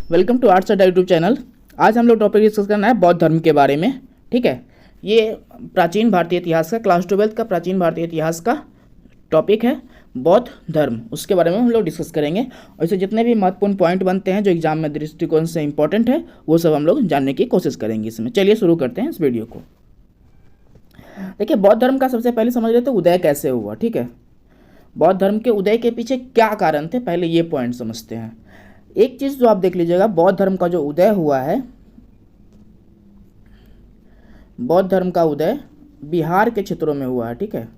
Welcome to arts अड्डा YouTube channel. आज हम लोग टॉपिक डिस्कस करना है बौद्ध धर्म के बारे में। ठीक है, ये प्राचीन भारतीय इतिहास का क्लास 12 का प्राचीन भारतीय इतिहास का टॉपिक है बौद्ध धर्म। उसके बारे में हम लोग डिस्कस करेंगे और इससे जितने भी महत्वपूर्ण पॉइंट बनते हैं जो एग्जाम में दृष्टिकोण से इंपॉर्टेंट है वो सब हम लोग जानने की कोशिश करेंगे इसमें। चलिए शुरू करते हैं इस वीडियो को। देखिए, बौद्ध धर्म का सबसे पहले समझ लेते हैं उदय कैसे हुआ। ठीक है, बौद्ध धर्म के उदय के पीछे क्या कारण थे, पहले ये पॉइंट समझते हैं। एक चीज़ जो आप देख लीजिएगा, बौद्ध धर्म का जो उदय हुआ है, बौद्ध धर्म का उदय बिहार के क्षेत्रों में हुआ है। ठीक है,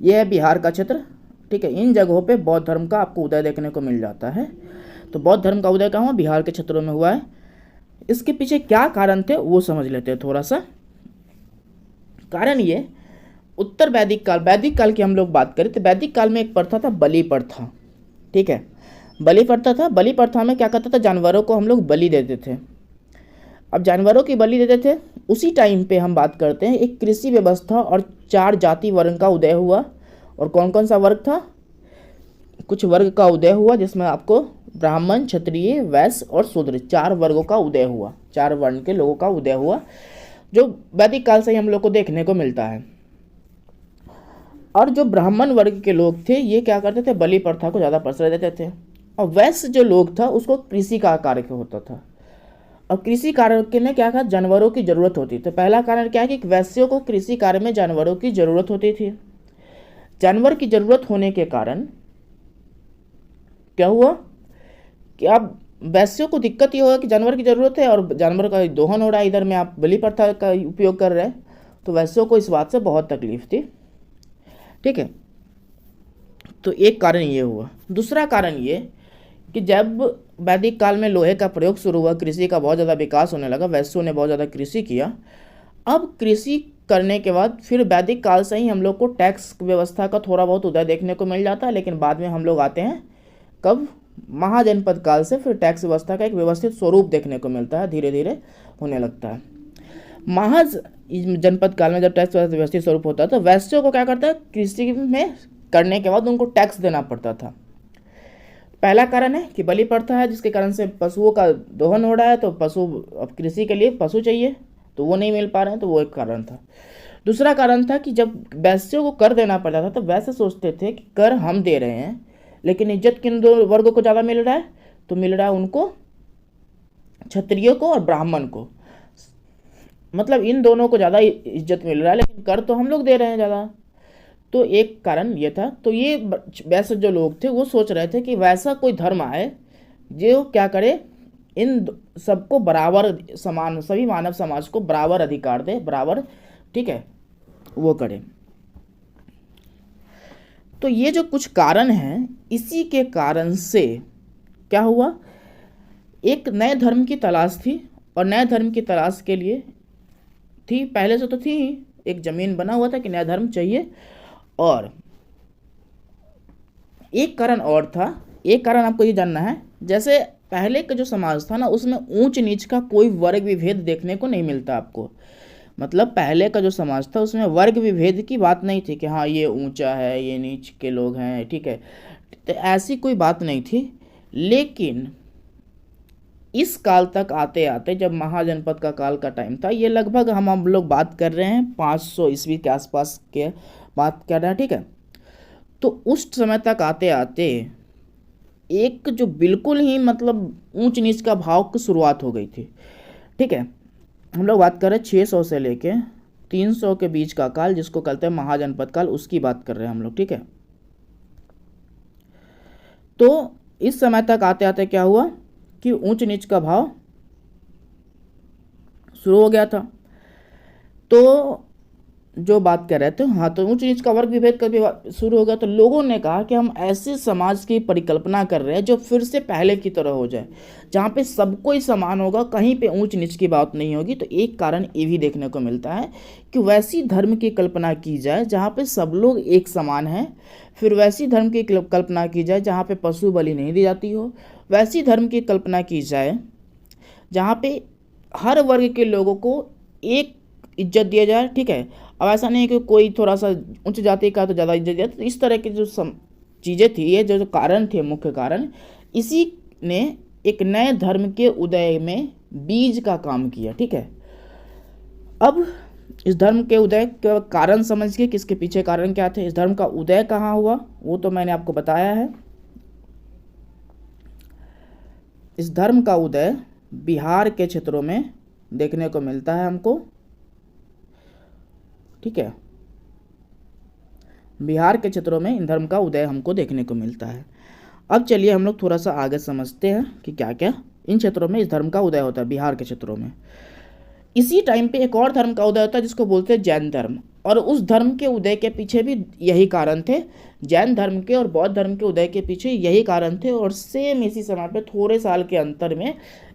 यह है बिहार का क्षेत्र। ठीक है, इन जगहों पे बौद्ध धर्म का आपको उदय देखने को मिल जाता है। तो बौद्ध धर्म का उदय कहाँ हुआ? बिहार के क्षेत्रों में हुआ है। इसके पीछे क्या कारण थे वो समझ लेते हैं थोड़ा सा। कारण ये, उत्तर वैदिक काल की हम लोग बात करें तो वैदिक काल में एक प्रथा था बलि प्रथा। ठीक है, बलि प्रथा था। बलि प्रथा में क्या करता था, जानवरों को हम लोग बलि देते थे। अब जानवरों की बलि देते थे, उसी टाइम पे हम बात करते हैं एक कृषि व्यवस्था और 4 जाति वर्ग का उदय हुआ। और कौन कौन सा वर्ग था? कुछ वर्ग का उदय हुआ जिसमें आपको ब्राह्मण, क्षत्रिय, वैश्य और शूद्र 4 वर्गों का उदय हुआ, 4 वर्ण के लोगों का उदय हुआ, जो वैदिक काल से ही हम लोग को देखने को मिलता है। और जो ब्राह्मण वर्ग के लोग थे ये क्या करते थे, बलि प्रथा को ज़्यादा प्रश्रय देते थे। और वैश्य जो लोग था उसको कृषि का कार्य होता था। और कृषि कार्य में क्या था, जानवरों की ज़रूरत होती। तो पहला कारण क्या है कि वैश्यों को कृषि कार्य में जानवरों की ज़रूरत होती थी। जानवर की ज़रूरत होने के कारण क्या हुआ कि अब वैश्यों को दिक्कत ये होगा कि जानवर की ज़रूरत है और जानवर का दोहन हो रहा है, इधर में आप बलि प्रथा का उपयोग कर रहे हैं। तो वैश्यों को इस बात से बहुत तकलीफ थी। ठीक है, तो एक कारण ये हुआ। दूसरा कारण ये कि जब वैदिक काल में लोहे का प्रयोग शुरू हुआ, कृषि का बहुत ज़्यादा विकास होने लगा, वैश्यों ने बहुत ज़्यादा कृषि किया। अब कृषि करने के बाद फिर वैदिक काल से ही हम लोग को टैक्स व्यवस्था का थोड़ा बहुत उदय देखने को मिल जाता है। लेकिन बाद में हम लोग आते हैं कब, महाजनपद काल से फिर टैक्स व्यवस्था का एक व्यवस्थित स्वरूप देखने को मिलता है, धीरे धीरे होने लगता है। जनपद काल में जब टैक्स व्यवस्थित स्वरूप होता है तो वैश्यों को क्या करता है, कृषि में करने के बाद उनको टैक्स देना पड़ता था। पहला कारण है कि बलि प्रथा है जिसके कारण से पशुओं का दोहन हो रहा है। तो पशु, अब कृषि के लिए पशु चाहिए तो वो नहीं मिल पा रहे हैं, तो वो एक कारण था। दूसरा कारण था कि जब वैश्यों को कर देना पड़ता था तो वैश्य सोचते थे कि कर हम दे रहे हैं लेकिन इज्जत किन दो वर्गों को ज़्यादा मिल रहा है, तो मिल रहा है उनको, क्षत्रियों को और ब्राह्मण को। मतलब इन दोनों को ज़्यादा इज्जत मिल रहा है लेकिन कर तो हम लोग दे रहे हैं ज़्यादा। तो एक कारण ये था। तो ये वैसे जो लोग थे वो सोच रहे थे कि वैसा कोई धर्म आए जो क्या करे, इन सबको बराबर, समान, सभी मानव समाज को बराबर अधिकार दे, बराबर, ठीक है, वो करे। तो ये जो कुछ कारण हैं, इसी के कारण से क्या हुआ, एक नए धर्म की तलाश थी। और नए धर्म की तलाश के लिए थी, पहले से तो थी ही, एक जमीन बना हुआ था कि नया धर्म चाहिए। और एक कारण और था, एक कारण आपको ये जानना है, जैसे पहले का जो समाज था ना उसमें ऊंच नीच का कोई वर्ग विभेद देखने को नहीं मिलता आपको। मतलब पहले का जो समाज था उसमें वर्ग विभेद की बात नहीं थी कि हाँ ये ऊंचा है, ये नीच के लोग हैं, ठीक है, तो ऐसी कोई बात नहीं थी। लेकिन इस काल तक आते आते, जब महाजनपद का काल का टाइम था, ये लगभग हम लोग बात कर रहे हैं 500 ईस्वी के आसपास के बात कर रहे हैं। ठीक है, तो उस समय तक आते आते एक जो बिल्कुल ही मतलब ऊंच नीच का भाव की शुरुआत हो गई थी। ठीक है, हम लोग बात कर रहे हैं 600 से लेके 300 के बीच का काल, जिसको कहते हैं महाजनपद काल, उसकी बात कर रहे हैं हम लोग। ठीक है, तो इस समय तक आते आते क्या हुआ कि ऊंच नीच का भाव शुरू हो गया था। तो जो बात कर रहे थे, हाँ, तो ऊंच नीच का वर्ग विभेद का भी शुरू हो गया। तो लोगों ने कहा कि हम ऐसे समाज की परिकल्पना कर रहे हैं जो फिर से पहले की तरह हो जाए, जहाँ पे सबको ही समान होगा, कहीं पे ऊंच नीच की बात नहीं होगी। तो एक कारण ये भी देखने को मिलता है कि वैसी धर्म की कल्पना की जाए जहाँ पे सब लोग एक समान हैं। फिर वैसी धर्म की कल्पना की जाए जहाँ पे पशु बलि नहीं दी जाती हो। वैसी धर्म की कल्पना की जाए जहाँ पे हर वर्ग के लोगों को एक इज्जत दिया जाए। ठीक है, अब ऐसा नहीं है कि कोई थोड़ा सा उच्च जाति का तो ज़्यादा इज्जत दिया। तो इस तरह के जो चीज़ें थी, ये जो कारण थे, मुख्य कारण, इसी ने एक नए धर्म के उदय में बीज का काम किया। ठीक है, अब इस धर्म के उदय का कारण समझिए, किसके पीछे कारण क्या थे, इस धर्म का उदय कहाँ हुआ वो तो मैंने आपको बताया है। इस धर्म का उदय बिहार के क्षेत्रों में देखने को मिलता है हमको। ठीक है, बिहार के क्षेत्रों में इन धर्म का उदय हमको देखने को मिलता है। अब चलिए हम लोग थोड़ा सा आगे समझते हैं कि क्या क्या इन क्षेत्रों में इस धर्म का उदय होता है, बिहार के क्षेत्रों में। इसी टाइम पे एक और धर्म का उदय होता है जिसको बोलते हैं जैन धर्म, और उस धर्म के उदय के पीछे भी यही कारण थे। जैन धर्म के और बौद्ध धर्म के उदय के पीछे यही कारण थे, और सेम इसी समय पे थोड़े साल के अंतर में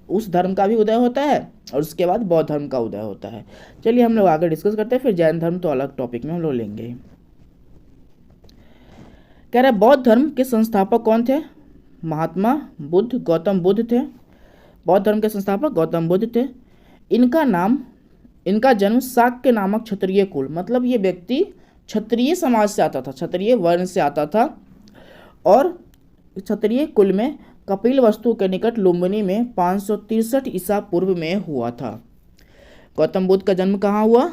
उस धर्म का भी उदय होता है और उसके बाद बौद्ध धर्म का उदय होता है। चलिए हम लोग आगे डिस्कस करते हैं, फिर जैन धर्म तो अलग टॉपिक में हम लोग लेंगे। कह रहे बौद्ध धर्म के संस्थापक कौन थे? महात्मा बुद्ध, गौतम बुद्ध थे। बौद्ध धर्म के संस्थापक गौतम बुद्ध थे। इनका जन्म शाक्य नामक क्षत्रिय कुल, मतलब ये व्यक्ति क्षत्रिय समाज से आता था, क्षत्रिय वर्ण से आता था, और क्षत्रिय कुल में कपिलवस्तु के निकट लुम्बिनी में 563 ईसा पूर्व में हुआ था। गौतम बुद्ध का जन्म कहाँ हुआ?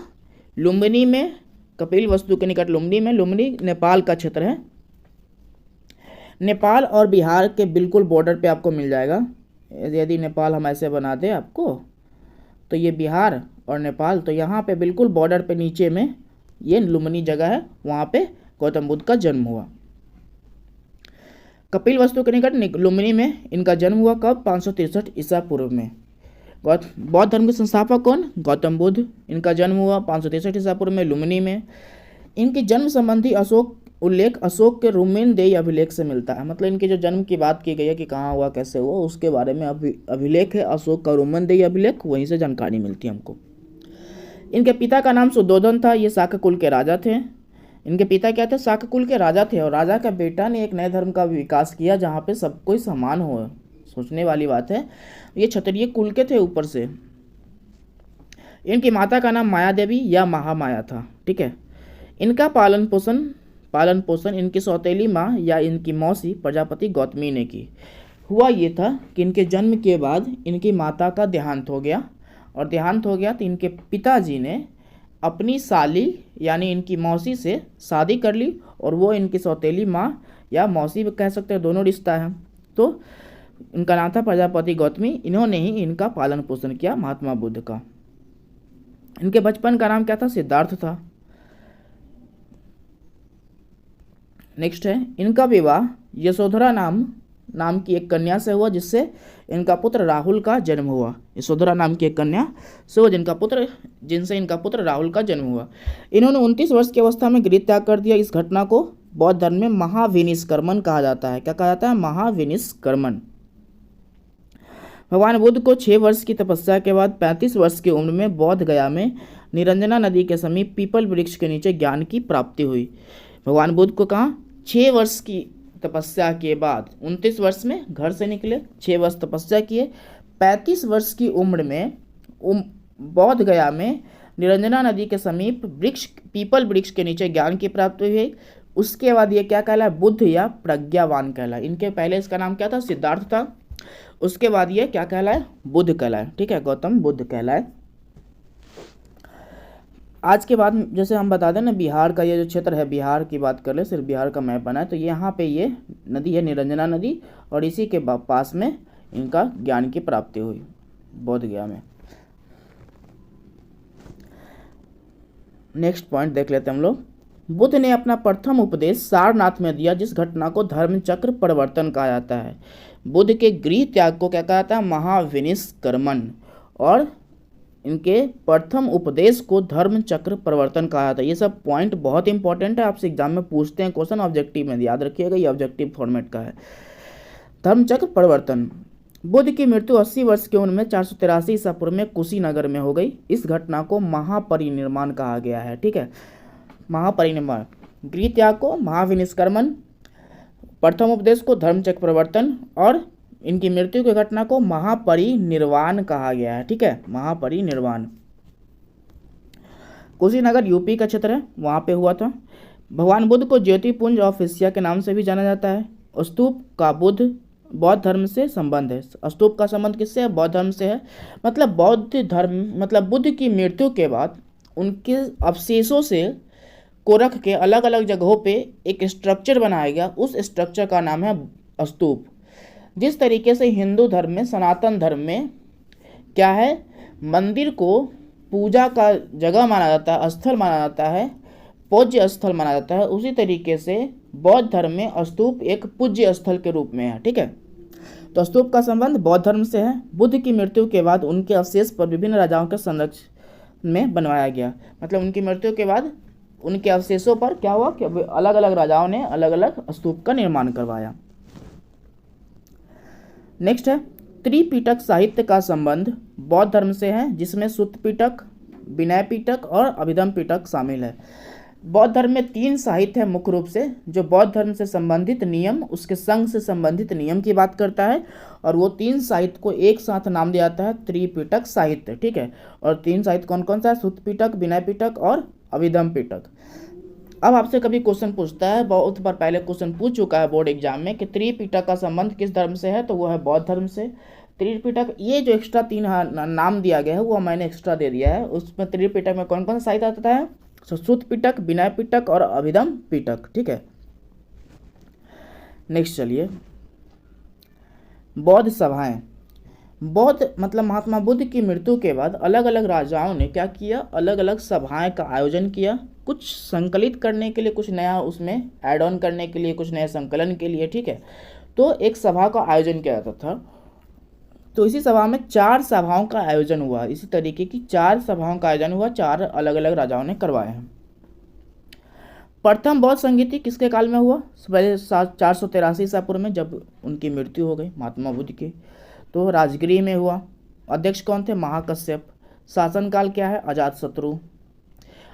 लुम्बिनी में, कपिलवस्तु के निकट लुम्बिनी में। लुम्बिनी नेपाल का क्षेत्र है, नेपाल और बिहार के बिल्कुल बॉर्डर पे आपको मिल जाएगा। यदि नेपाल हम ऐसे बना दें आपको, तो ये बिहार और नेपाल, तो यहाँ पे बिल्कुल बॉर्डर पे नीचे में ये लुम्बिनी जगह है, वहाँ पे गौतम बुद्ध का जन्म हुआ। कपिलवस्तु के निकट लुम्बिनी में इनका जन्म हुआ। कब? 563 ईसा पूर्व में। बौद्ध धर्म के संस्थापक कौन? गौतम बुद्ध। इनका जन्म हुआ 563 ईसा पूर्व में लुम्बिनी में। इनके जन्म संबंधी उल्लेख अशोक के रुमेनदेही अभिलेख से मिलता है, मतलब इनके जो जन्म की बात की गई है कि कहाँ हुआ, कैसे हुआ, उसके बारे में अभिलेख है अशोक का रुमेनदेही अभिलेख, वहीं से जानकारी मिलती है हमको। इनके पिता का नाम सुद्धोधन था, ये शाक्य कुल के राजा थे। इनके पिता क्या थे? शाक्य कुल के राजा थे, और राजा का बेटा ने एक नए धर्म का विकास किया जहाँ पे सब कोई समान हो। सोचने वाली बात है, ये क्षत्रिय कुल के थे ऊपर से। इनकी माता का नाम माया देवी या महामाया था। ठीक है, इनका पालन पोषण इनकी सौतेली माँ या इनकी मौसी प्रजापति गौतमी ने की। हुआ ये था कि इनके जन्म के बाद इनकी माता का देहांत हो गया, और देहांत हो गया तो इनके पिताजी ने अपनी साली यानी इनकी मौसी से शादी कर ली, और वो इनकी सौतेली माँ या मौसी भी कह सकते हैं, दोनों रिश्ता है। तो इनका नाम था प्रजापति गौतमी। इन्होंने ही इनका पालन पोषण किया, महात्मा बुद्ध का। इनके बचपन का नाम क्या था? सिद्धार्थ था। नेक्स्ट है, इनका विवाह यशोधरा नाम की एक कन्या से हुआ, जिससे इनका पुत्र राहुल का जन्म हुआ। यशोधरा नाम की एक कन्या से हुआ जिनसे इनका पुत्र राहुल का जन्म हुआ। इन्होंने 29 वर्ष की अवस्था में गृह त्याग कर दिया। इस घटना को बौद्ध धर्म में महाविनिष्कर्मण कहा जाता है। क्या कहा जाता है? महाविनिष्कर्मण। भगवान बुद्ध को 6 वर्ष की तपस्या के बाद 35 वर्ष की उम्र में बोध गया में निरंजना नदी के समीप पीपल वृक्ष के नीचे ज्ञान की प्राप्ति हुई। भगवान बुद्ध को कहाँ? 6 वर्ष की तपस्या के बाद 29 वर्ष में घर से निकले, 6 वर्ष तपस्या किए, 35 वर्ष की उम्र में बोध गया में निरंजना नदी के समीप पीपल वृक्ष के नीचे ज्ञान की प्राप्ति हुई। उसके बाद ये क्या कहलाए? बुद्ध या प्रज्ञावान कहलाए। इनके पहले इसका नाम क्या था? सिद्धार्थ था। उसके बाद ये क्या कहलाए? बुद्ध कहलाए। ठीक है, गौतम बुद्ध कहलाए। आज के बाद जैसे हम बता दें ना, बिहार का ये जो क्षेत्र है, बिहार की बात कर ले, सिर्फ बिहार का मैप बना है, तो यहाँ पे ये नदी है निरंजना नदी, और इसी के पास में इनका ज्ञान की प्राप्ति हुई बोध गया में। नेक्स्ट पॉइंट देख लेते हैं हम लोग। बुद्ध ने अपना प्रथम उपदेश सारनाथ में दिया, जिस घटना को धर्मचक्र परिवर्तन कहा जाता है। बुद्ध के गृह त्याग को क्या कहा जाता है? महाविनिष्कर्मण। और इनके प्रथम उपदेश को धर्मचक्र परिवर्तन कहा जाता है। ये सब पॉइंट बहुत इंपॉर्टेंट है, आपसे एग्जाम में पूछते हैं क्वेश्चन ऑब्जेक्टिव में, याद रखिएगा, ये ऑब्जेक्टिव फॉर्मेट का है। धर्मचक्र परिवर्तन। बुद्ध की मृत्यु 80 वर्ष की उम्र में 483 ईसा पूर्व में कुशीनगर में हो गई। इस घटना को महापरिनिर्वाण कहा गया है। ठीक है, महापरिनिर्वाण। गृह त्याग को महाविनिष्कर्मण, प्रथम उपदेश को धर्मचक्र परिवर्तन, और इनकी मृत्यु की घटना को महापरिनिर्वाण कहा गया है। ठीक है, महापरिनिर्वाण। कुशीनगर यूपी का क्षेत्र है, वहाँ पे हुआ था। भगवान बुद्ध को ज्योतिपुंज ऑफ एशिया के नाम से भी जाना जाता है। स्तूप का बौद्ध धर्म से संबंध है। स्तूप का संबंध किससे है? बौद्ध धर्म से है। मतलब बौद्ध धर्म मतलब बुद्ध की मृत्यु के बाद उनके अवशेषों से को रख के अलग अलग जगहों पे एक स्ट्रक्चर बनाया गया, उस स्ट्रक्चर का नाम है स्तूप। जिस तरीके से हिंदू धर्म में, सनातन धर्म में क्या है, मंदिर को पूजा का जगह माना जाता है, स्थल माना जाता है, पूज्य स्थल माना जाता है, उसी तरीके से बौद्ध धर्म में स्तूप एक पूज्य स्थल के रूप में है। ठीक है, तो स्तूप का संबंध बौद्ध धर्म से है। बुद्ध की मृत्यु के बाद उनके अवशेष पर विभिन्न राजाओं के संरक्षण में बनवाया गया। मतलब उनकी मृत्यु के बाद उनके अवशेषों पर क्या हुआ कि अलग अलग राजाओं ने अलग अलग स्तूप का निर्माण करवाया। नेक्स्ट है त्रिपिटक साहित्य का संबंध बौद्ध धर्म से है, जिसमें सुत्त पिटक, विनय पिटक और अभिधम पिटक शामिल है। बौद्ध धर्म में 3 साहित्य है मुख्य रूप से, जो बौद्ध धर्म से संबंधित नियम, उसके संघ से संबंधित नियम की बात करता है, और वो 3 साहित्य को एक साथ नाम दिया जाता है त्रिपिटक साहित्य। ठीक है, और 3 साहित्य कौन कौन सा है? सुत्त पिटक, विनय पिटक और अभिधम पिटक। अब आपसे कभी क्वेश्चन पूछता है, बहुत बार पहले क्वेश्चन पूछ चुका है बोर्ड एग्जाम में, कि त्रिपिटक का संबंध किस धर्म से है? तो वो है बौद्ध धर्म से। त्रिपिटक, ये जो एक्स्ट्रा 3 नाम दिया गया है वो मैंने एक्स्ट्रा दे दिया है। उसमें त्रिपिटक में कौन कौन सा साहित्य आता है? सुत्त पिटक, विनय पिटक और अभिधम पिटक। ठीक है, नेक्स्ट चलिए, बौद्ध सभाएं। बौद्ध मतलब महात्मा बुद्ध की मृत्यु के बाद अलग अलग राजाओं ने क्या किया? अलग अलग सभाएं का आयोजन किया, कुछ संकलित करने के लिए, कुछ नया उसमें ऐड ऑन करने के लिए, कुछ नए संकलन के लिए। ठीक है, तो एक सभा का आयोजन किया जाता था। तो इसी सभा में 4 सभाओं का आयोजन हुआ। इसी तरीके की 4 सभाओं का आयोजन हुआ, 4 अलग अलग राजाओं ने करवाए हैं। प्रथम बौद्ध संगीति किसके काल में हुआ? 483 ईसा पूर्व में, जब उनकी मृत्यु हो गई महात्मा बुद्ध की, तो राजगृह में हुआ। अध्यक्ष कौन थे? महाकश्यप। शासनकाल क्या है? अजातशत्रु।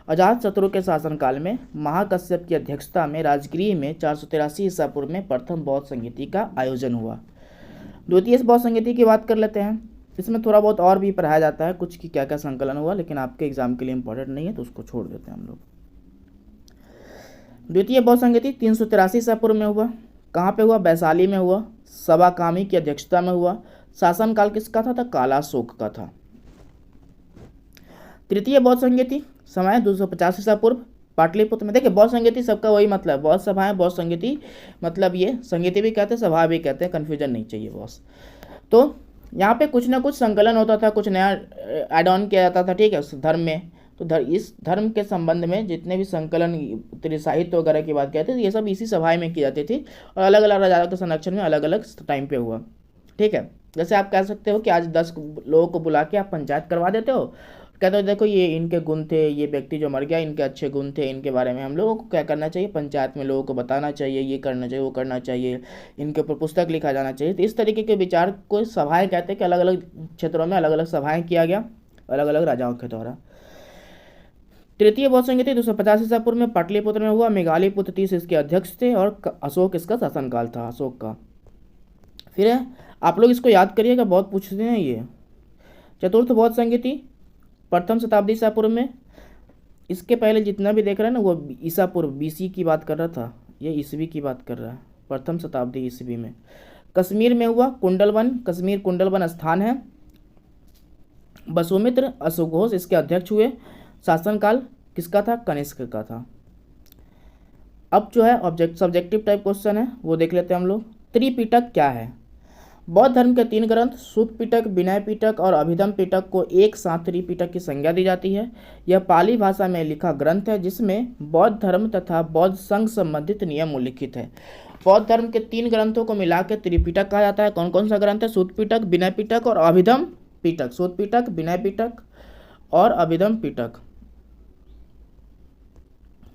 अजातशत्रु के शासनकाल में महाकश्यप की अध्यक्षता में राजगृह में 483 ईसा पूर्व में प्रथम बौद्ध संगीति का आयोजन हुआ। द्वितीय बौद्ध संगीति की बात कर लेते हैं। इसमें थोड़ा बहुत और भी पढ़ाया जाता है कुछ कि क्या क्या संकलन हुआ, लेकिन आपके एग्जाम के लिए इंपॉर्टेंट नहीं है तो उसको छोड़ देते हैं हम लोग। द्वितीय बौद्ध संगीति 383 ईसा पूर्व में हुआ। कहाँ पे हुआ? वैशाली में हुआ। सवा कामी की अध्यक्षता में हुआ। शासनकाल किसका था? कालाशोक का था। तृतीय बौद्ध संगीति समय 250 ईसा पूर्व, पाटलिपुत्र में। देखिए बौद्ध संगीति सबका वही मतलब, बौद्ध सभाएं, बौद्ध संगीति, मतलब ये संगीति भी कहते हैं, सभा भी कहते हैं, कन्फ्यूजन नहीं चाहिए बॉस। तो यहाँ पे कुछ ना कुछ संकलन होता था, कुछ नया ऐड ऑन किया जाता था। ठीक है, उस धर्म में, तो इस धर्म के संबंध में जितने भी संकलन, साहित्य वगैरह की बात कहते थे, ये सब इसी सभाएं में की जाती थी, और अलग अलग राजाओं के संरक्षण में अलग अलग टाइम पे हुआ। ठीक है, जैसे आप कह सकते हो कि आज 10 लोगों को बुला के आप पंचायत करवा देते हो, कहते हो देखो ये इनके गुण थे, ये व्यक्ति जो मर गया इनके अच्छे गुण थे, इनके बारे में हम लोगों को क्या करना चाहिए? पंचायत में लोगों को बताना चाहिए, ये करना चाहिए, वो करना चाहिए, इनके ऊपर पुस्तक लिखा जाना चाहिए। तो इस तरीके के विचार को सभाएं कहते हैं कि अलग अलग क्षेत्रों में अलग अलग सभाएं किया गया अलग अलग राजाओं के द्वारा। तृतीय बौद्ध संगीति 250 ईसा पूर्व में पाटलिपुत्र में हुआ। मेघालीपुत्र 30 इसके अध्यक्ष थे, और अशोक इसका शासनकाल था, अशोक का। फिर आप लोग इसको याद करिएगा, बहुत पूछते हैं ये। चतुर्थ बौद्ध संगीति प्रथम शताब्दी ईसा पूर्व में। इसके पहले जितना भी देख रहे हैं ना, वो ईसा पूर्व BC की बात कर रहा था, ये ईसवी की बात कर रहा है, प्रथम शताब्दी ईसवी में। कश्मीर में हुआ। कुंडलवन, कश्मीर कुंडलवन स्थान है। वसुमित्र अशोघोष इसके अध्यक्ष हुए। शासनकाल किसका था? कनिष्क का था। अब जो है सब्जेक्टिव टाइप क्वेश्चन है, वो देख लेते हैं हम लोग। त्रिपिटक क्या है? बौद्ध धर्म के 3 ग्रंथ सुत्त पिटक, विनय पिटक और अभिधम पिटक को एक साथ त्रिपिटक की संज्ञा दी जाती है। यह पाली भाषा में लिखा ग्रंथ है, जिसमें बौद्ध धर्म तथा बौद्ध संघ संबंधित नियम उल्लिखित है। बौद्ध धर्म के 3 ग्रंथों को मिला के त्रिपिटक कहा जाता है। कौन कौन सा ग्रंथ है? सुत्त पिटक, विनय पिटक और अभिधम पिटक। सुत्त पिटक, विनय पिटक और अभिधम पिटक।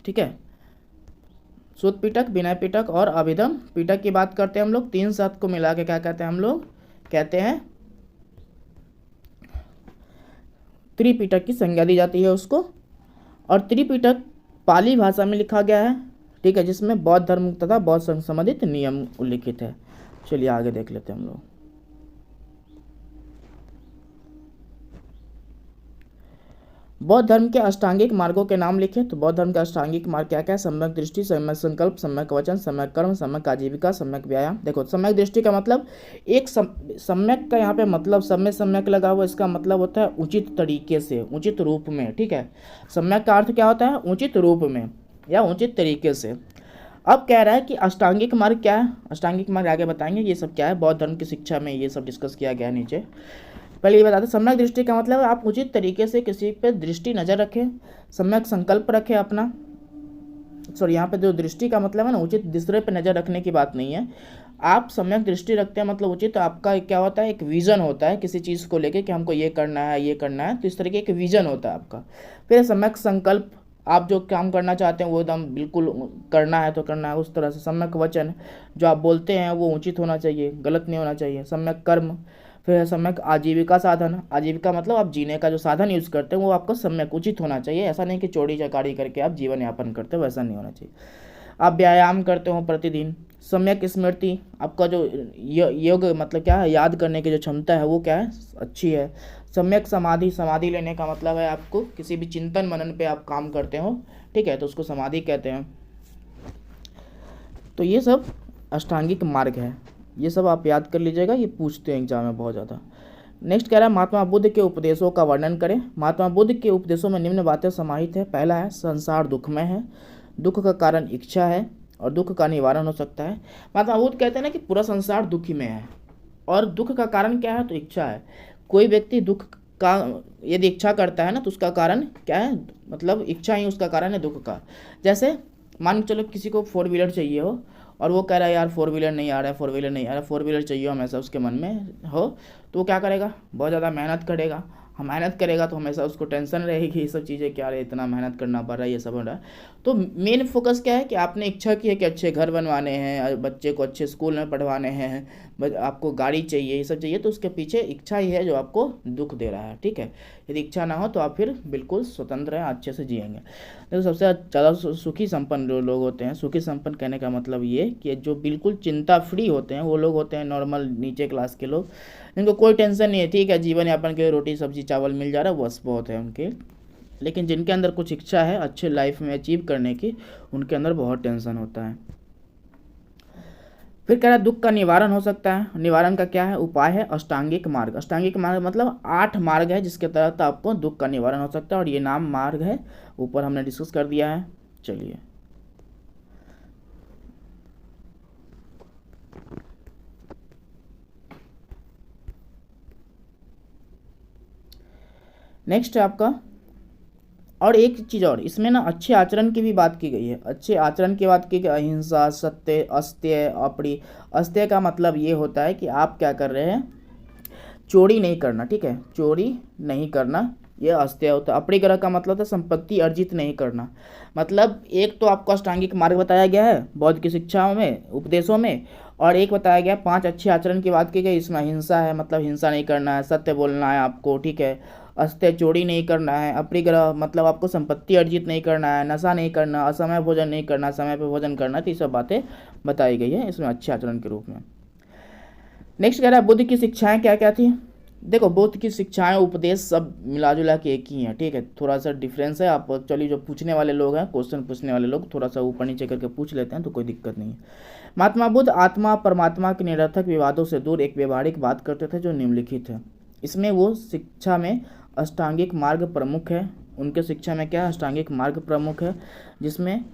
ठीक है, सुत्त पिटक, विनय पिटक और अभिधम पिटक की बात करते हैं हम लोग। 3 शब्द को मिला के क्या कहते हैं हम लोग? कहते हैं त्रिपिटक की संज्ञा दी जाती है उसको। और त्रिपिटक पाली भाषा में लिखा गया है। ठीक है, जिसमें बौद्ध धर्म तथा बौद्ध संघ संबंधित नियम उल्लिखित है। चलिए आगे देख लेते हैं हम लोग। बौद्ध धर्म के अष्टांगिक मार्गों के नाम लिखे। तो बौद्ध धर्म का अष्टांगिक मार्ग क्या क्या है? सम्यक दृष्टि, सम्यक संकल्प, सम्यक वचन, सम्यक कर्म, सम्यक आजीविका, सम्यक व्यायाम। देखो सम्यक दृष्टि का मतलब एक सम्यक का यहाँ पे मतलब सम्यक लगा हुआ, इसका मतलब होता है उचित तरीके से, उचित रूप में, ठीक है। सम्यक का अर्थ क्या होता है? उचित रूप में या उचित तरीके से। अब कह रहा है कि अष्टांगिक मार्ग क्या है? अष्टांगिक मार्ग आगे बताएंगे ये सब क्या है, बौद्ध धर्म की शिक्षा में ये सब डिस्कस किया गया है नीचे। पहले ये बताते सम्यक दृष्टि का मतलब आप उचित तरीके से किसी पे दृष्टि नज़र रखें, सम्यक संकल्प रखें अपना। सॉरी, यहाँ पे जो दृष्टि का मतलब है ना, उचित दूसरे पे नज़र रखने की बात नहीं है। आप सम्यक दृष्टि रखते हैं मतलब उचित, तो आपका क्या होता है? एक विज़न होता है किसी चीज़ को लेके कि हमको ये करना है, ये करना है, तो इस तरीके एक विज़न होता है आपका। फिर सम्यक संकल्प, आप जो काम करना चाहते हैं वो एकदम बिल्कुल करना है तो करना है उस तरह से। सम्यक वचन, जो आप बोलते हैं वो उचित होना चाहिए, गलत नहीं होना चाहिए। सम्यक कर्म, फिर सम्यक आजीविका साधन, आजीविका मतलब आप जीने का जो साधन यूज़ करते हैं वो आपको सम्यक उचित होना चाहिए। ऐसा नहीं कि चोरी चकारी करके आप जीवन यापन करते हो, वैसा नहीं होना चाहिए। आप व्यायाम करते हो प्रतिदिन। सम्यक स्मृति, आपका जो योग मतलब क्या है? याद करने की जो क्षमता है वो क्या है? अच्छी है। सम्यक समाधि, समाधि लेने का मतलब है आपको किसी भी चिंतन मनन पे आप काम करते हो, ठीक है, तो उसको समाधि कहते हैं। तो ये सब अष्टांगिक मार्ग है, ये सब आप याद कर लीजिएगा, ये पूछते हैं एग्जाम में बहुत ज़्यादा। नेक्स्ट कह रहा है महात्मा बुद्ध के उपदेशों का वर्णन करें। महात्मा बुद्ध के उपदेशों में निम्न बातें समाहित है। पहला है संसार दुखमय है, दुख का कारण इच्छा है और दुख का निवारण हो सकता है। महात्मा बुद्ध कहते हैं ना कि पूरा संसार दुखी में है और दुख का कारण क्या है? तो इच्छा है। कोई व्यक्ति दुख का यदि इच्छा करता है ना तो उसका कारण क्या है? मतलब इच्छा ही उसका कारण है दुख का। जैसे मान के चलो किसी को 4 व्हीलर चाहिए हो और वो कह रहा है यार 4 व्हीलर नहीं आ रहा है, 4 व्हीलर नहीं आ रहा है, 4 व्हीलर चाहिए हमेशा उसके मन में हो, तो वो क्या करेगा? बहुत ज़्यादा मेहनत करेगा। हम मेहनत करेगा तो हमेशा उसको टेंशन रहेगी, ये सब चीज़ें क्या रहे, इतना मेहनत करना पड़ रहा है, ये सब हो रहा है। तो मेन फोकस क्या है कि आपने इच्छा की है कि अच्छे घर बनवाने हैं, बच्चे को अच्छे स्कूल में पढ़वाने हैं, आपको गाड़ी चाहिए, ये सब चाहिए, तो उसके पीछे इच्छा ही है जो आपको दुख दे रहा है, ठीक है। यदि इच्छा ना हो तो आप फिर बिल्कुल स्वतंत्र हैं, अच्छे से जिएंगे। देखो सबसे ज़्यादा सुखी संपन्न जो लोग होते हैं, सुखी संपन्न कहने का मतलब ये कि जो बिल्कुल चिंता फ्री होते हैं वो लोग होते हैं नॉर्मल नीचे क्लास के लोग, जिनको कोई टेंशन नहीं है, ठीक है, जीवन यापन के रोटी सब्जी चावल मिल जा रहा है बस बहुत है उनके। लेकिन जिनके अंदर कुछ इच्छा है अच्छे लाइफ में अचीव करने की, उनके अंदर बहुत टेंशन होता है। फिर कह रहा है दुख का निवारण हो सकता है। निवारण का क्या है? उपाय है अष्टांगिक मार्ग। अष्टांगिक मार्ग मतलब 8 मार्ग है जिसके तहत आपको दुख का निवारण हो सकता है, और ये नाम मार्ग है, ऊपर हमने डिस्कस कर दिया है। चलिए नेक्स्ट है आपका, और एक चीज़ और इसमें ना अच्छे आचरण की भी बात की गई है। अच्छे आचरण की बात की गई, अहिंसा, सत्य, अस्तेय, अपरी। अस्तेय का मतलब ये होता है कि आप क्या कर रहे हैं? चोरी नहीं करना, ठीक है, चोरी नहीं करना, ये अस्तेय होता है। अपरिग्रह का मतलब है संपत्ति अर्जित नहीं करना। मतलब एक तो आपको अष्टांगिक मार्ग बताया गया है बौद्ध की शिक्षाओं में, उपदेशों में, और एक बताया गया 5 अच्छे आचरण की बात की गई। इसमें हिंसा है, मतलब हिंसा नहीं करना है, सत्य बोलना है आपको, ठीक है, अस्त्य चोरी नहीं करना है, अपरिग्रह मतलब आपको संपत्ति अर्जित नहीं करना है, नशा नहीं करना, असमय भोजन नहीं करना, समय पर भोजन करना, तो ये सब बातें बताई गई है इसमें अच्छे आचरण के रूप में। नेक्स्ट कह रहा है बुद्ध की शिक्षाएं क्या क्या थी। देखो बुद्ध की शिक्षाएं उपदेश सब मिला जुला के एक ही हैं, ठीक है, थोड़ा सा डिफरेंस है। आप एक्चुअली जो पूछने वाले लोग हैं, क्वेश्चन पूछने वाले लोग थोड़ा सा ऊपर नीचे करके पूछ लेते हैं तो कोई दिक्कत नहीं है। महात्मा बुद्ध आत्मा परमात्मा के निरर्थक विवादों से दूर एक व्यवहारिक बात करते थे जो निम्नलिखित है। इसमें वो शिक्षा में अष्टांगिक मार्ग प्रमुख है। उनके शिक्षा में क्या है? अष्टांगिक मार्ग प्रमुख है, जिसमें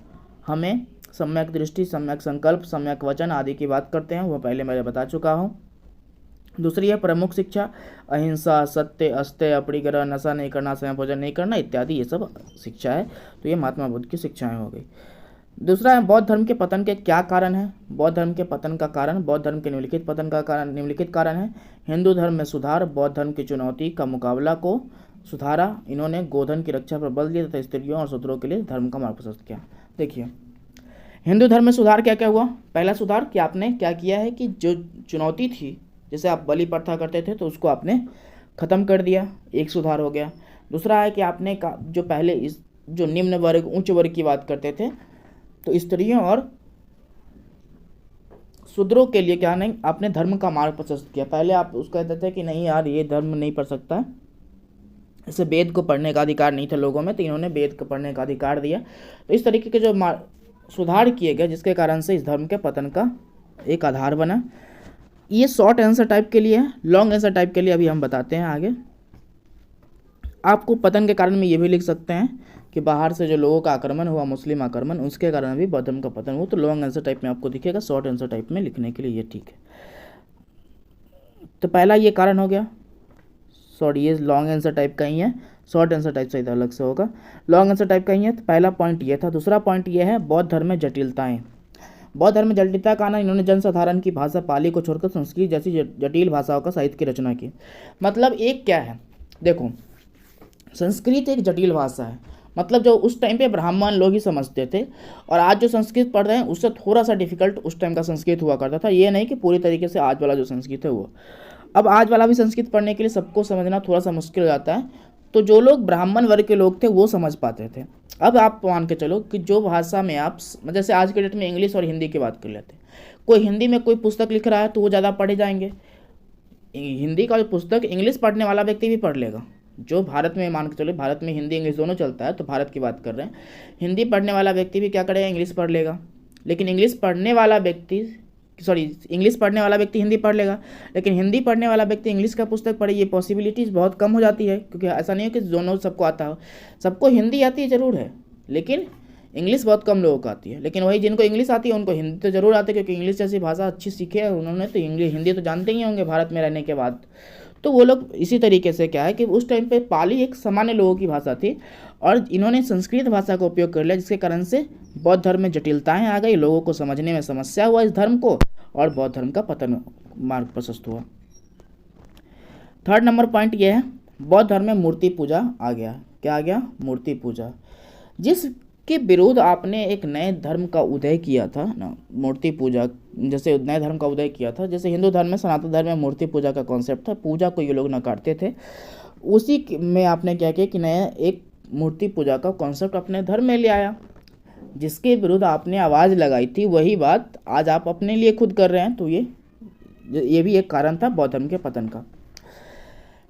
हमें सम्यक दृष्टि, सम्यक संकल्प, सम्यक वचन आदि की बात करते हैं, वो पहले मैं बता चुका हूँ। दूसरी है प्रमुख शिक्षा, अहिंसा, सत्य, अस्तेय, अपरिग्रह, नशा नहीं करना, समय भोजन नहीं करना इत्यादि, ये सब शिक्षा है। तो ये महात्मा बुद्ध की शिक्षाएं हो गई। दूसरा है बौद्ध धर्म के पतन के क्या कारण है। बौद्ध धर्म के पतन का कारण, बौद्ध धर्म के निम्नलिखित पतन का कारण, निम्नलिखित कारण है। हिंदू धर्म में सुधार, बौद्ध धर्म की चुनौती का मुकाबला को सुधारा। इन्होंने गोधन की रक्षा पर बल दिया तथा स्त्रियों और शूद्रों के लिए धर्म का मार्ग प्रशस्त किया। देखिए हिंदू धर्म में सुधार क्या क्या हुआ। पहला सुधार कि आपने क्या किया है कि जो चुनौती थी, जैसे आप बलि प्रथा करते थे तो उसको आपने ख़त्म कर दिया, एक सुधार हो गया। दूसरा है कि आपने जो पहले इस जो निम्न वर्ग उच्च वर्ग की बात करते थे, तो स्त्रियों और शूद्रों के लिए क्या नहीं, आपने धर्म का मार्ग प्रशस्त किया। पहले आप उसको कहते थे कि नहीं यार ये धर्म नहीं पढ़ सकता, इसे वेद को पढ़ने का अधिकार नहीं था लोगों में, तो इन्होंने वेद को पढ़ने का अधिकार दिया। तो इस तरीके के जो सुधार किए गए जिसके कारण से इस धर्म के पतन का एक आधार बना। ये शॉर्ट आंसर टाइप के लिए है। लॉन्ग आंसर टाइप के लिए अभी हम बताते हैं आगे। आपको पतन के कारण में ये भी लिख सकते हैं कि बाहर से जो लोगों का आक्रमण हुआ, मुस्लिम आक्रमण, उसके कारण भी बौद्ध धर्म का पतन हुआ। तो लॉन्ग आंसर टाइप में आपको दिखेगा, शॉर्ट आंसर टाइप में लिखने के लिए ये ठीक है। तो पहला ये कारण हो गया, सॉरी ये लॉन्ग आंसर टाइप का ही है, शॉर्ट आंसर टाइप से अलग से होगा, लॉन्ग आंसर टाइप का ही है। तो पहला पॉइंट ये था। दूसरा पॉइंट ये है बौद्ध धर्म में जटिलताएं। बौद्ध धर्म में जटिलता का आना, इन्होंने जनसाधारण की भाषा पाली को छोड़कर संस्कृत जैसी जटिल भाषाओं का साहित्य की रचना की। मतलब एक क्या है, देखो संस्कृत एक जटिल भाषा है, मतलब जो उस टाइम पे ब्राह्मण लोग ही समझते थे, और आज जो संस्कृत पढ़ रहे हैं उससे थोड़ा सा डिफिकल्ट उस टाइम का संस्कृत हुआ करता था। ये नहीं कि पूरी तरीके से आज वाला जो संस्कृत है वो। अब आज वाला भी संस्कृत पढ़ने के लिए सबको समझना थोड़ा सा मुश्किल हो जाता है। तो जो लोग ब्राह्मण वर्ग के लोग थे वो समझ पाते थे। अब आप मान के चलो कि जो भाषा में आप, जैसे आज के डेट में इंग्लिश और हिंदी की बात कर लेते हैं, कोई हिंदी में कोई पुस्तक लिख रहा है तो वो ज़्यादा पढ़े जाएंगे। हिंदी का जो पुस्तक इंग्लिश पढ़ने वाला व्यक्ति भी पढ़ लेगा। जो भारत में मान के चलो, भारत में हिंदी इंग्लिश दोनों चलता है, तो भारत की बात कर रहे हैं, हिंदी पढ़ने वाला व्यक्ति भी क्या करेगा, इंग्लिश पढ़ लेगा। लेकिन इंग्लिश पढ़ने वाला व्यक्ति हिंदी पढ़ लेगा, लेकिन हिंदी पढ़ने वाला व्यक्ति इंग्लिश का पुस्तक पढ़े, ये पॉसिबिलिटीज़ बहुत कम हो जाती है। क्योंकि ऐसा नहीं है कि दोनों सबको आता हो, सबको हिंदी आती है ज़रूर है, लेकिन इंग्लिश बहुत कम लोगों को आती है। लेकिन वही जिनको इंग्लिश आती है उनको हिंदी तो ज़रूर आती है, क्योंकि इंग्लिश जैसी भाषा अच्छी सीखे है उन्होंने, तो हिंदी तो जानते ही होंगे भारत में रहने के बाद। तो वो लोग इसी तरीके से क्या है कि उस टाइम पे पाली एक सामान्य लोगों की भाषा थी, और इन्होंने संस्कृत भाषा का उपयोग कर लिया, जिसके कारण से बौद्ध धर्म में जटिलताएं आ गई, लोगों को समझने में समस्या हुआ इस धर्म को, और बौद्ध धर्म का पतन मार्ग प्रशस्त हुआ। थर्ड नंबर पॉइंट ये है, बौद्ध धर्म में मूर्ति पूजा आ गया। क्या आ गया, मूर्ति पूजा, जिसके विरोध आपने एक नए धर्म का उदय किया था ना, मूर्ति पूजा, जैसे नए धर्म का उदय किया था। जैसे हिंदू धर्म में, सनातन धर्म में मूर्ति पूजा का कॉन्सेप्ट था, पूजा को ये लोग नकारते थे, उसी में आपने क्या किया कि नया एक मूर्ति पूजा का कॉन्सेप्ट अपने धर्म में ले आया। जिसके विरुद्ध आपने आवाज़ लगाई थी वही बात आज आप अपने लिए खुद कर रहे हैं। तो ये भी एक कारण था बौद्ध धर्म के पतन का।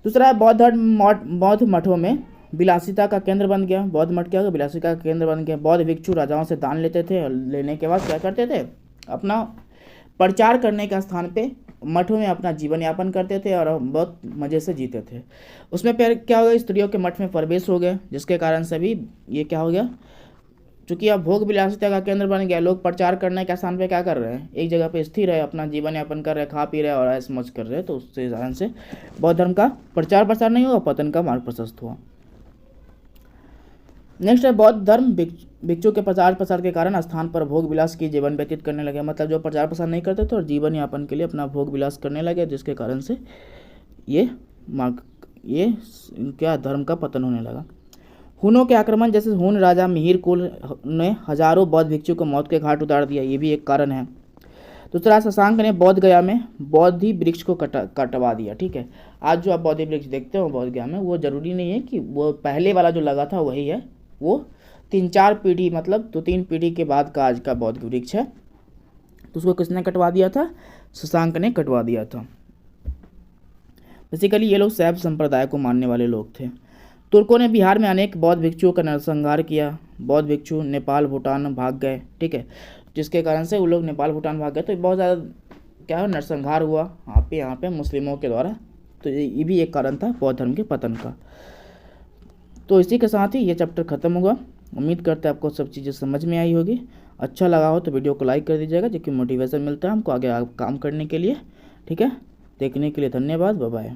दूसरा है बौद्ध मठों में विलासिता का केंद्र बन गया। बौद्ध मठ क्या, विलासिता का केंद्र बन गया। बौद्ध भिक्षु राजाओं से दान लेते थे, और लेने के बाद क्या करते थे, अपना प्रचार करने के स्थान पे मठों में अपना जीवन यापन करते थे और बहुत मज़े से जीते थे। उसमें फिर क्या हो गया, स्त्रियों के मठ में प्रवेश हो गए, जिसके कारण से भी ये क्या हो गया, चूँकि अब भोग विलासिता का केंद्र बन गया, लोग प्रचार करने के स्थान पे क्या कर रहे हैं, एक जगह पे स्थिर है, अपना जीवन यापन कर रहे हैं, खा पी रहे हैं और ऐश मौज कर रहे हैं। तो उसके कारण से बौद्ध धर्म का प्रचार प्रसार नहीं हुआ, पतन का मार्ग प्रशस्त हुआ। नेक्स्ट है बौद्ध धर्म भिक्षु के प्रचार प्रसार के कारण स्थान पर भोग विलास की जीवन व्यतीत करने लगे। मतलब जो प्रचार प्रसार नहीं करते थे और जीवन यापन के लिए अपना भोग विलास करने लगे, जिसके कारण से ये क्या धर्म का पतन होने लगा। हुनों के आक्रमण, जैसे हुन राजा मिहिर कुल ने हजारों बौद्ध भिक्षु को मौत के घाट उतार दिया, ये भी एक कारण है। दूसरा, शशांक ने बोध गया में बौद्धि वृक्ष को कटवा दिया। ठीक है, आज जो आप बौद्धि वृक्ष देखते हो बोध गया में, वो जरूरी नहीं है कि वो पहले वाला जो लगा था वही है, वो 3-4 पीढ़ी, मतलब 2-3 पीढ़ी के बाद का आज का बौद्ध वृक्ष है। तो उसको किसने कटवा दिया था, शशांक ने कटवा दिया था। बेसिकली ये लोग शैव संप्रदाय को मानने वाले लोग थे। तुर्कों ने बिहार में अनेक बौद्ध भिक्षुओं का नरसंहार किया। बौद्ध भिक्षु नेपाल भूटान भाग गए। ठीक है, जिसके कारण से वो लोग नेपाल भूटान भाग गए, तो बहुत ज़्यादा क्या है, नरसंहार हुआ यहाँ पे मुस्लिमों के द्वारा। तो ये भी एक कारण था बौद्ध धर्म के पतन का। तो इसी के साथ ही ये चैप्टर खत्म हुआ। उम्मीद करते हैं आपको सब चीज़ें समझ में आई होगी। अच्छा लगा हो तो वीडियो को लाइक कर दीजिएगा, जो कि मोटिवेशन मिलता है हमको आगे काम करने के लिए। ठीक है, देखने के लिए धन्यवाद, बाय बाय।